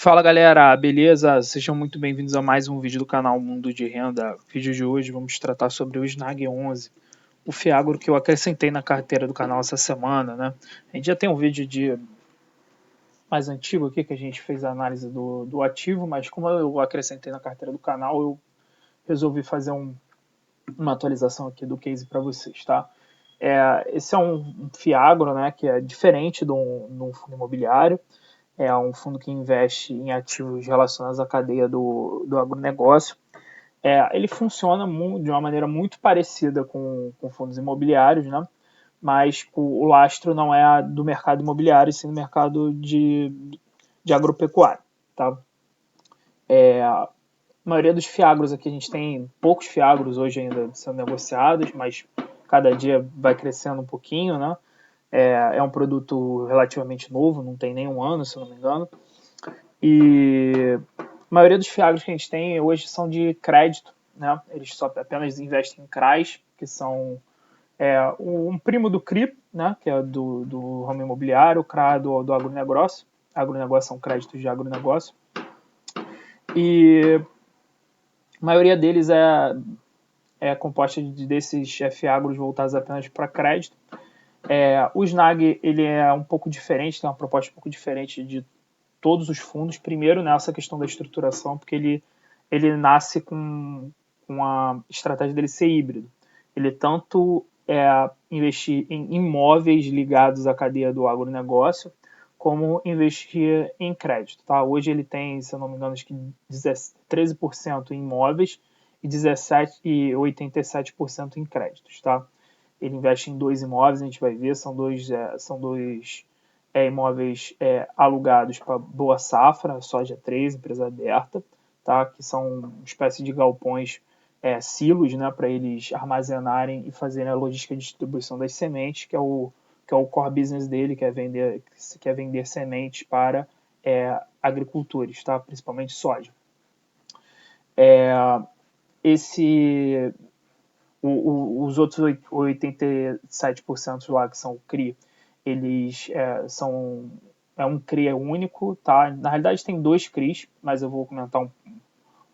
Fala galera, beleza? Sejam muito bem-vindos a mais um vídeo do canal Mundo de Renda. Vídeo de hoje vamos tratar sobre o Snag 11, o Fiagro que eu acrescentei na carteira do canal essa semana, né? A gente já tem um vídeo mais antigo aqui que a gente fez a análise do ativo, mas como eu acrescentei na carteira do canal, eu resolvi fazer uma atualização aqui do case para vocês, tá? Esse é um Fiagro, né, que é diferente de um fundo imobiliário. É um fundo que investe em ativos relacionados à cadeia do agronegócio. Ele funciona de uma maneira muito parecida com fundos imobiliários, né? Mas o lastro não é do mercado imobiliário, sim do mercado de agropecuário. Tá? A maioria dos fiagros aqui, a gente tem poucos fiagros hoje ainda sendo negociados, mas cada dia vai crescendo um pouquinho, né? É um produto relativamente novo, não tem nem um ano, se eu não me engano. E a maioria dos fiagros que a gente tem hoje são de crédito, né? Eles só apenas investem em CRAs, que são um primo do CRI, né? Que é do ramo imobiliário, o CRA do agronegócio. Agronegócio são créditos de agronegócio. E a maioria deles é composta desses fiagros voltados apenas para crédito. O Snag ele é um pouco diferente, tem uma proposta um pouco diferente de todos os fundos. Primeiro, nessa questão da estruturação, porque ele nasce com a estratégia dele ser híbrido. Ele tanto investir em imóveis ligados à cadeia do agronegócio, como investir em crédito. Tá? Hoje ele tem, se eu não me engano, acho que 13% em imóveis e 87% em créditos. Tá? Ele investe em dois imóveis, a gente vai ver, são dois imóveis alugados para Boa Safra, Soja 3, empresa aberta, tá? Que são uma espécie de galpões, silos, né, para eles armazenarem e fazerem a logística de distribuição das sementes, que é o core business dele, que é vender sementes para agricultores, tá? Principalmente soja. Os outros 87% lá que são o CRI, eles são um CRI único, tá? Na realidade tem dois CRIs, mas eu vou comentar o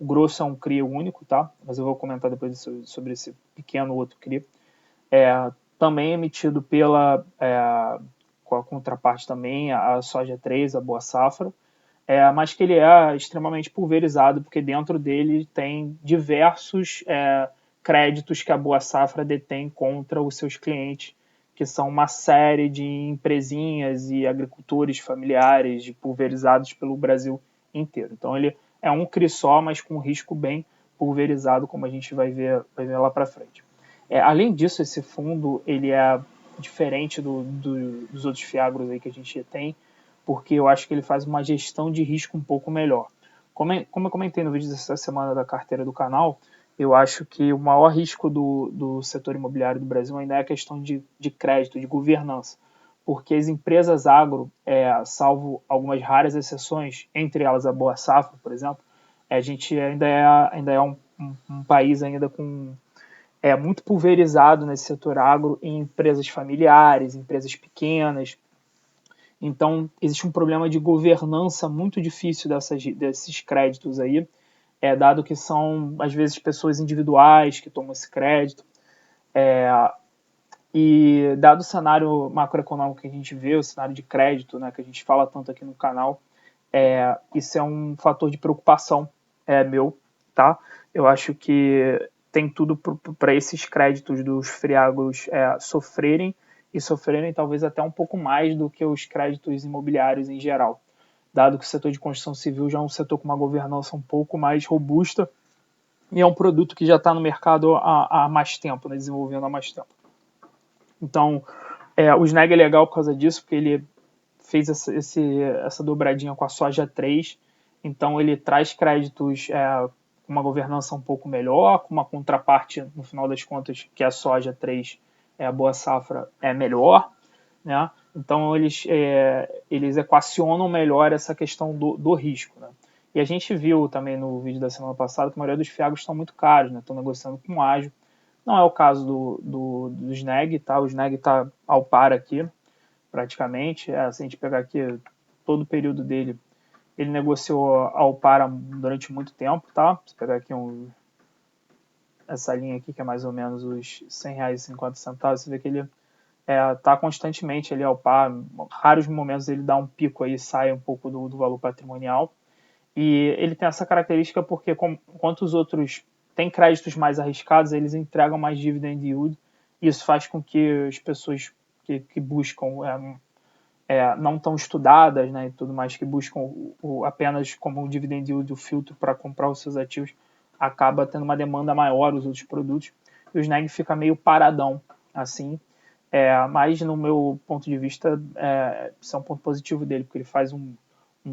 grosso é um CRI único, tá? Mas eu vou comentar depois sobre esse pequeno outro CRI. Também emitido com a contraparte também, a Soja 3, a Boa Safra, mas que ele é extremamente pulverizado, porque dentro dele tem diversos créditos que a Boa Safra detém contra os seus clientes, que são uma série de empresinhas e agricultores familiares pulverizados pelo Brasil inteiro. Então ele é um CRI só, mas com risco bem pulverizado, como a gente vai ver lá para frente. Além disso, esse fundo ele é diferente dos outros fiagros aí que a gente tem, porque eu acho que ele faz uma gestão de risco um pouco melhor. Como eu comentei no vídeo dessa semana da carteira do canal, eu acho que o maior risco do setor imobiliário do Brasil ainda é a questão de crédito, de governança, porque as empresas agro, salvo algumas raras exceções, entre elas a Boa Safra, por exemplo, a gente ainda é um país ainda com muito pulverizado nesse setor agro em empresas familiares, empresas pequenas. Então, existe um problema de governança muito difícil desses créditos aí, dado que são, às vezes, pessoas individuais que tomam esse crédito. E dado o cenário macroeconômico que a gente vê, o cenário de crédito, né, que a gente fala tanto aqui no canal, isso é um fator de preocupação meu, tá? Eu acho que tem tudo para esses créditos dos friagros sofrerem talvez até um pouco mais do que os créditos imobiliários em geral, dado que o setor de construção civil já é um setor com uma governança um pouco mais robusta e é um produto que já está no mercado há mais tempo, né, desenvolvendo há mais tempo. Então, o Snag é legal por causa disso, porque ele fez essa dobradinha com a Soja 3, então ele traz créditos com uma governança um pouco melhor, com uma contraparte, no final das contas, que a Soja 3, a Boa Safra, é melhor, né? Então eles equacionam melhor essa questão do risco, né? E a gente viu também no vídeo da semana passada que a maioria dos fiagros estão muito caros, né? Estão negociando com ágio. Não é o caso do Snag, tá? O Snag está ao par aqui, praticamente. Se a gente pegar aqui todo o período dele, Ele negociou a Alpara durante muito tempo, tá? Se pegar aqui essa linha aqui, que é mais ou menos os R$100,50, você vê que ele tá constantemente ali ao par. Raros momentos ele dá um pico aí, sai um pouco do valor patrimonial. E ele tem essa característica porque, enquanto os outros têm créditos mais arriscados, eles entregam mais dividend yield. E isso faz com que as pessoas que buscam não tão estudadas, né, e tudo mais, que buscam apenas como um dividend yield, o filtro para comprar os seus ativos, acaba tendo uma demanda maior os outros produtos. E o SNAG fica meio paradão, assim. Mas, no meu ponto de vista, isso é um ponto positivo dele, porque ele faz um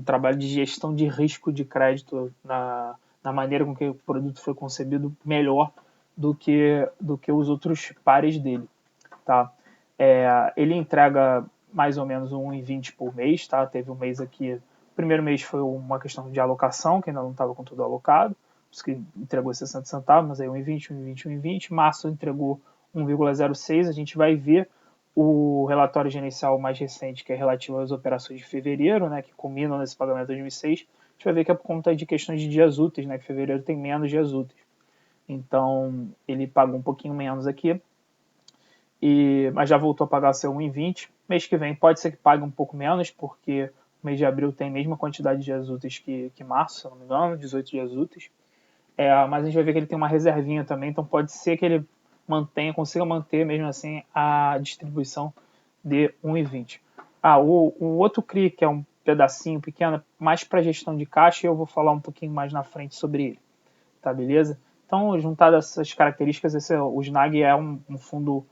trabalho de gestão de risco de crédito na maneira com que o produto foi concebido melhor do que os outros pares dele. Tá? Ele entrega mais ou menos um 1,20 por mês. Tá? Teve um mês aqui, o primeiro mês foi uma questão de alocação, que ainda não estava com tudo alocado, por isso que entregou 60 centavos, mas aí 1,20, 1,20, 1,20. Março entregou 1,06. A gente vai ver o relatório gerencial mais recente, que é relativo às operações de fevereiro, né, que culminam nesse pagamento de 2006. A gente vai ver que é por conta de questões de dias úteis, né, que fevereiro tem menos dias úteis. Então, ele pagou um pouquinho menos aqui, mas já voltou a pagar seu 1,20. Mês que vem pode ser que pague um pouco menos, porque o mês de abril tem a mesma quantidade de dias úteis que março, se não me engano, 18 dias úteis. Mas a gente vai ver que ele tem uma reservinha também, então pode ser que ele consiga manter mesmo assim a distribuição de 1,20. O outro CRI, que é um pedacinho pequeno, mais para gestão de caixa, e eu vou falar um pouquinho mais na frente sobre ele, tá beleza? Então, juntadas essas características, o SNAG é um fundo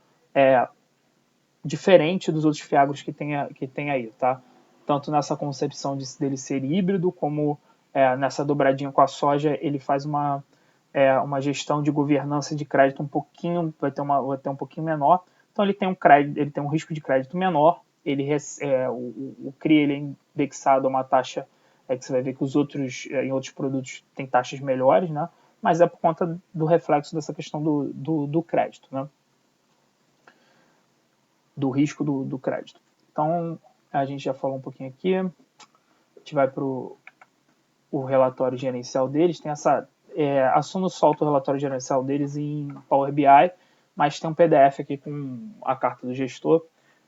diferente dos outros fiagros que tem aí, tá? Tanto nessa concepção dele ser híbrido, como nessa dobradinha com a soja, ele faz uma gestão de governança de crédito vai ter um pouquinho menor. Então ele tem um risco de crédito menor. O CRI ele é indexado a uma taxa que você vai ver que em outros produtos tem taxas melhores, né? Mas é por conta do reflexo dessa questão do crédito, né? Do risco do crédito. Então, a gente já falou um pouquinho aqui. A gente vai para o relatório gerencial deles. Tem a Suno solta o relatório gerencial deles em Power BI, mas tem um PDF aqui com a carta do gestor.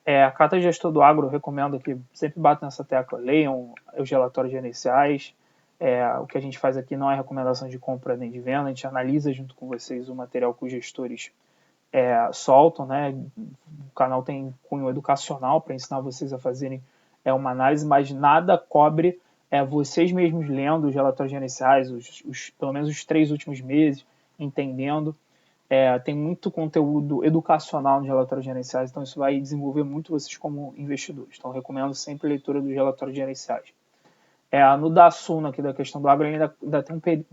A carta do gestor do agro, eu recomendo que sempre batam nessa tecla, leiam os relatórios gerenciais. O que a gente faz aqui não é recomendação de compra nem de venda, a gente analisa junto com vocês o material que os gestores soltam, né? O canal tem cunho educacional para ensinar vocês a fazerem uma análise, mas nada cobre vocês mesmos lendo os relatórios gerenciais, pelo menos os 3 últimos meses, entendendo. Tem muito conteúdo educacional nos relatórios gerenciais, então isso vai desenvolver muito vocês como investidores. Então, recomendo sempre a leitura dos relatórios gerenciais. No da Suno, aqui da questão do agro, ele ainda tem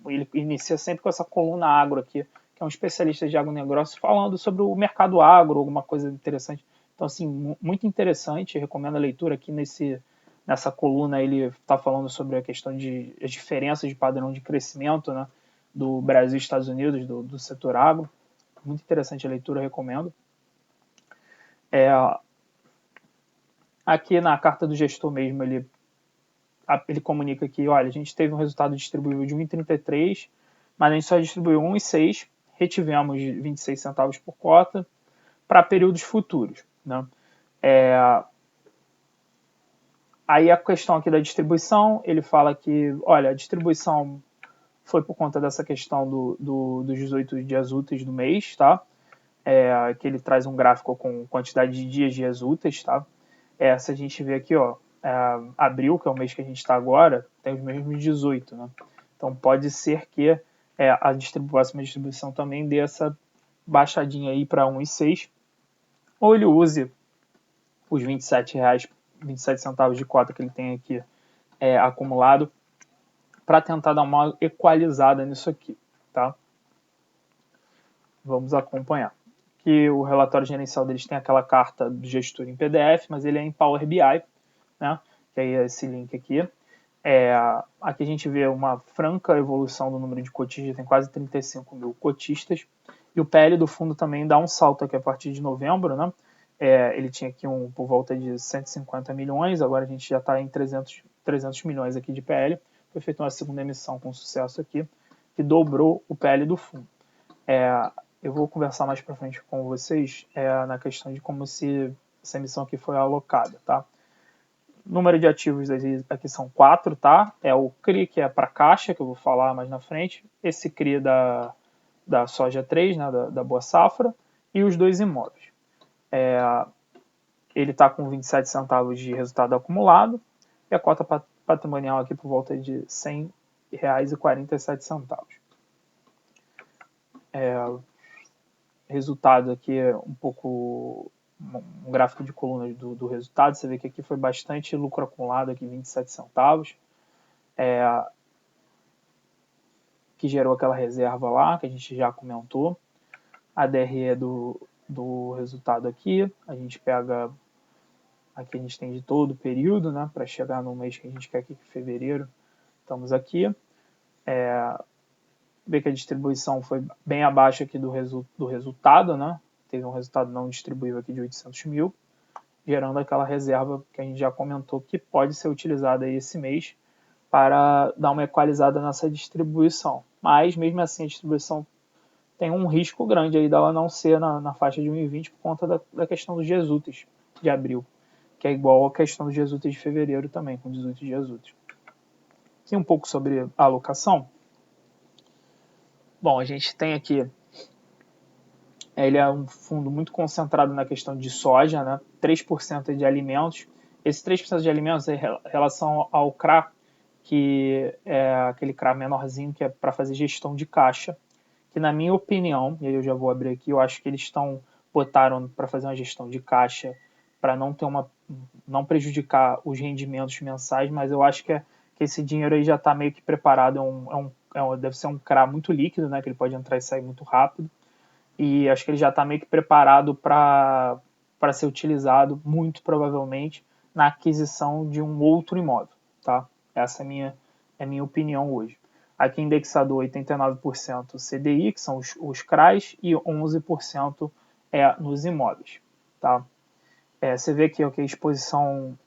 ele inicia sempre com essa coluna agro aqui, que é um especialista de agronegócio, falando sobre o mercado agro, alguma coisa interessante. Então, assim, muito interessante, recomendo a leitura aqui nessa coluna. Ele está falando sobre a questão de as diferenças de padrão de crescimento, né, do Brasil e Estados Unidos, do setor agro. Muito interessante a leitura, recomendo. Aqui na carta do gestor mesmo, ele comunica que, olha, a gente teve um resultado distribuível de 1,33, mas a gente só distribuiu 1,6, retivemos 26 centavos por cota para períodos futuros, né? Aí a questão aqui da distribuição, ele fala que, olha, a distribuição foi por conta dessa questão dos 18 dias úteis do mês, tá? Que ele traz um gráfico com quantidade de dias úteis, tá? Se a gente vê aqui, ó, abril, que é o mês que a gente está agora, tem os mesmos 18, né? Então pode ser que a próxima distribuição também dê essa baixadinha aí para 1,6, ou ele use os R$27, 27 centavos de cota que ele tem aqui acumulado para tentar dar uma equalizada nisso aqui, tá? Vamos acompanhar. Que o relatório gerencial deles tem aquela carta do gestor em PDF, mas ele é em Power BI, né? Que aí é esse link aqui. Aqui a gente vê uma franca evolução do número de cotistas, tem quase 35 mil cotistas, e o PL do fundo também dá um salto aqui a partir de novembro, né? Ele tinha aqui por volta de 150 milhões, agora a gente já está em 300 milhões aqui de PL. Foi feita uma segunda emissão com sucesso aqui, que dobrou o PL do fundo. Eu vou conversar mais para frente com vocês na questão de como essa emissão aqui foi alocada, tá? Número de ativos aqui são 4, tá? É o CRI, que é para caixa, que eu vou falar mais na frente. Esse CRI da Soja 3, né, da Boa Safra. E os 2 imóveis. Ele está com 27 centavos de resultado acumulado. E a cota patrimonial aqui por volta de R$ 100,47. Resultado aqui é um pouco um gráfico de colunas do resultado. Você vê que aqui foi bastante lucro acumulado, aqui 27 centavos, que gerou aquela reserva lá, que a gente já comentou. A DRE do resultado aqui, a gente pega, aqui a gente tem de todo o período, né, para chegar no mês que a gente quer aqui, que fevereiro, estamos aqui. Vê que a distribuição foi bem abaixo aqui do resultado, né, teve um resultado não distribuível aqui de 800 mil, gerando aquela reserva que a gente já comentou que pode ser utilizada aí esse mês para dar uma equalizada nessa distribuição. Mas, mesmo assim, a distribuição tem um risco grande aí dela não ser na faixa de 1,20 por conta da questão dos dias úteis de abril, que é igual à questão dos dias úteis de fevereiro também, com 18 dias úteis. Aqui um pouco sobre a alocação. Bom, a gente tem aqui, ele é um fundo muito concentrado na questão de soja, né? 3% de alimentos. Esse 3% de alimentos é em relação ao CRA, que é aquele CRA menorzinho que é para fazer gestão de caixa, que na minha opinião, e aí eu já vou abrir aqui, eu acho que eles botaram para fazer uma gestão de caixa para não prejudicar os rendimentos mensais, mas eu acho que esse dinheiro aí já está meio que preparado, deve ser um CRA muito líquido, né, que ele pode entrar e sair muito rápido, e acho que ele já está meio que preparado para ser utilizado, muito provavelmente, na aquisição de um outro imóvel, tá? Essa é a minha opinião hoje. Aqui indexado 89% CDI, que são os CRAs, e 11% nos imóveis, tá? Você vê que a exposição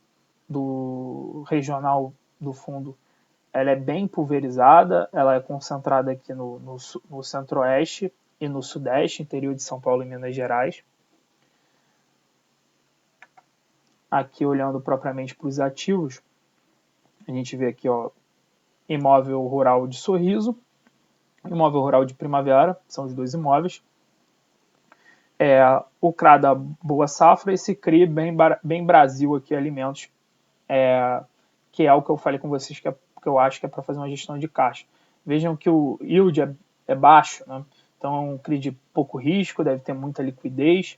do regional do fundo ela é bem pulverizada, ela é concentrada aqui no centro-oeste e no sudeste, interior de São Paulo e Minas Gerais. Aqui olhando propriamente para os ativos, a gente vê aqui, ó, imóvel rural de Sorriso, imóvel rural de Primavera, são os 2 imóveis. O CRA da Boa Safra, esse CRI bem Brasil aqui, alimentos, que é o que eu falei com vocês que eu acho que é para fazer uma gestão de caixa. Vejam que o yield é baixo, né? Então é um CRI de pouco risco, deve ter muita liquidez.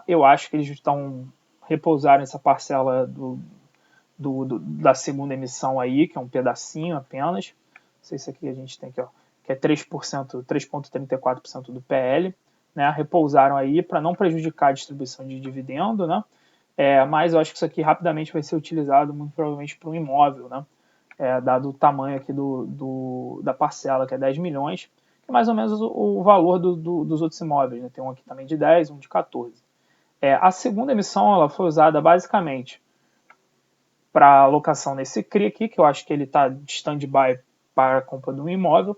Eu acho que eles estão repousando essa parcela da segunda emissão aí, que é um pedacinho apenas. Não sei se aqui a gente tem aqui, ó, que é 3,34% do PL. Né, repousaram aí para não prejudicar a distribuição de dividendo, né? Mas eu acho que isso aqui rapidamente vai ser utilizado muito provavelmente para um imóvel, né? Dado o tamanho aqui da parcela, que é 10 milhões, que é mais ou menos o valor dos outros imóveis, né? Tem um aqui também de 10, um de 14. A segunda emissão ela foi usada basicamente para alocação nesse CRI aqui, que eu acho que ele está de stand-by para a compra de um imóvel,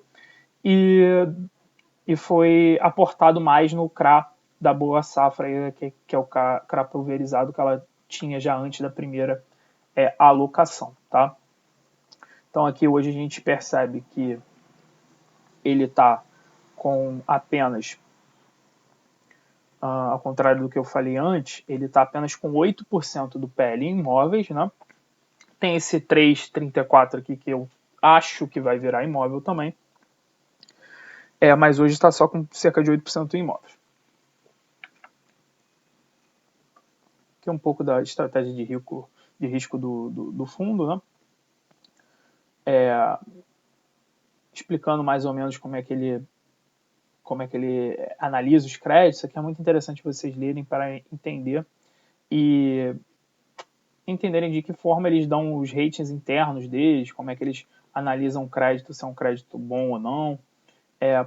e foi aportado mais no CRA da Boa Safra, que é o CRA pulverizado que ela tinha já antes da primeira alocação. Tá? Então aqui hoje a gente percebe que ele está com apenas, ao contrário do que eu falei antes, ele está apenas com 8% do PL em imóveis, né? Tem esse 3,34 aqui que eu acho que vai virar imóvel também, mas hoje está só com cerca de 8% em imóveis. Aqui é um pouco da estratégia de risco do fundo, né? Explicando mais ou menos como é que ele analisa os créditos. Isso aqui é muito interessante vocês lerem para entender e entenderem de que forma eles dão os ratings internos deles, como é que eles analisam o crédito, se é um crédito bom ou não,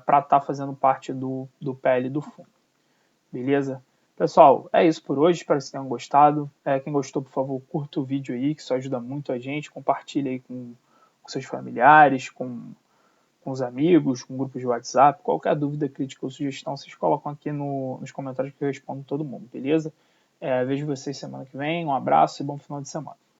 para estar fazendo parte do PL do fundo. Beleza? Pessoal, é isso por hoje. Espero que vocês tenham gostado. Quem gostou, por favor, curta o vídeo aí, que isso ajuda muito a gente. Compartilhe aí com seus familiares, com os amigos, com grupos de WhatsApp. Qualquer dúvida, crítica ou sugestão, vocês colocam aqui nos comentários que eu respondo todo mundo, beleza? Vejo vocês semana que vem. Um abraço e bom final de semana.